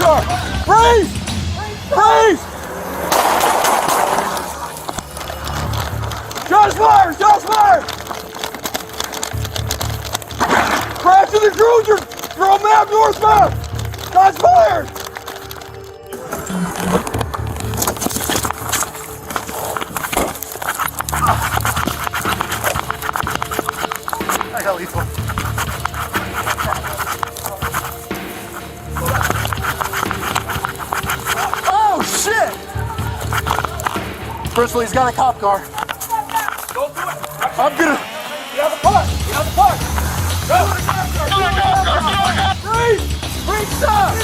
car! Freeze! Freeze! Shots fired! Shots fired! Crash to the cruiser! Throw map northbound! Shots fired! I got lethal. Oh shit! Bristol, he's got a cop car. Go do it. I'm gonna. Get out of the park. Get out of the park. Go. Freeze! Freeze! Stop!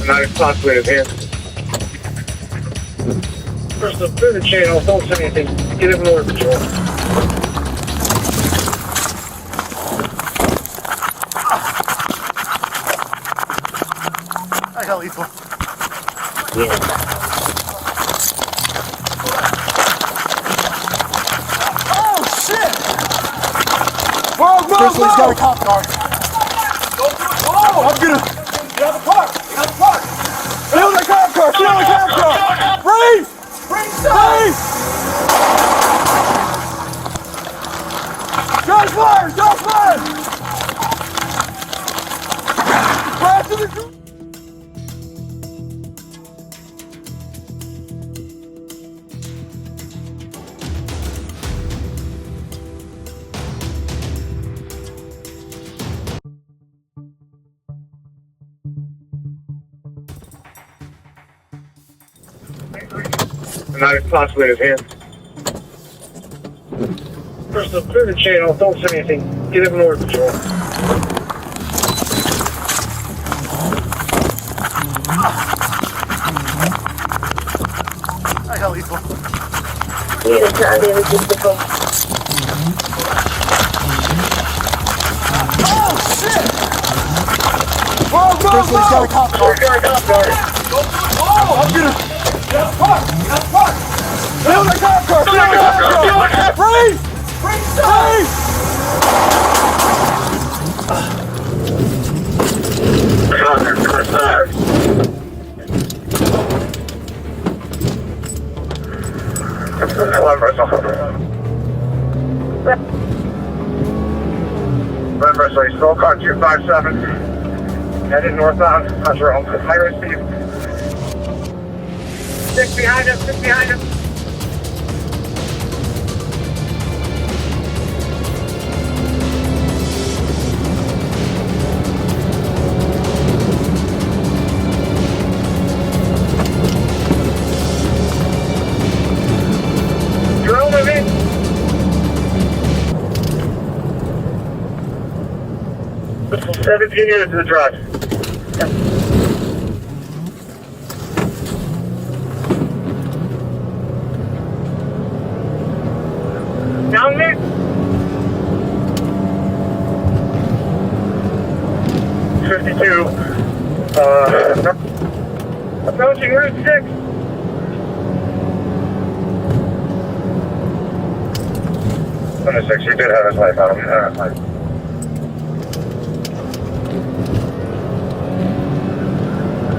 Not possibly his hand. Bristol, through the channel, don't say anything. Get him more control. I got lethal. Oh shit! Bristol, he's got a cop car. Go do it. Oh, I'm gonna. Get out of the park. Get out of the park. Steal the cop car! Steal the cop car! Freeze! Freeze! Freeze! Shots fired! Shots fired! Crash to the cruiser! Not possibly his hand. Bristol, through the channel, don't say anything. Get him more control. I got lethal. Oh shit! Bristol, he's got a cop car. Oh, I'm gonna. Get out of the park. Get out of the park. Steal the cop car! Steal the cop car! Freeze! Freeze! Freeze! Hello, Bristol. Bristol, you still car 257. Headed northbound. That's wrong. High receive. Stick behind him. Stick behind him. Drill him in. Bristol, 17 units to the drive. Down there. 52. Approaching Route 6. Route 6, you did have his life out.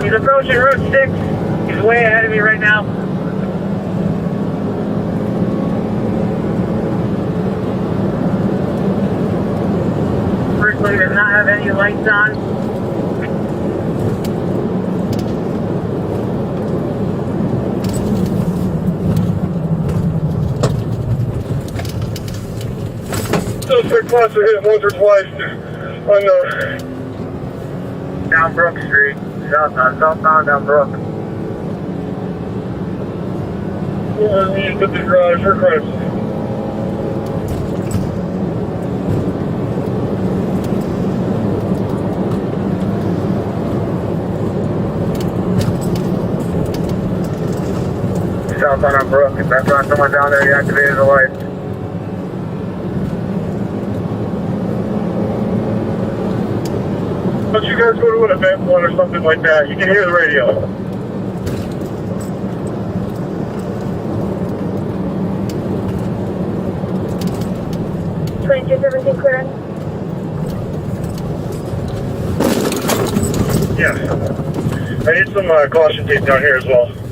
He's approaching Route 6. He's way ahead of me right now. Bristol does not have any lights on. Suspect possibly hit him once or twice on the down Brook Street, southbound down Brook. Yeah, we need to put the garage for Christ. Southbound on Brook. If that's not someone down there, he activated the lights. Don't you guys go to an event one or something like that? You can hear the radio. Lynch, is everything clear? Yes. I need some caution tape down here as well.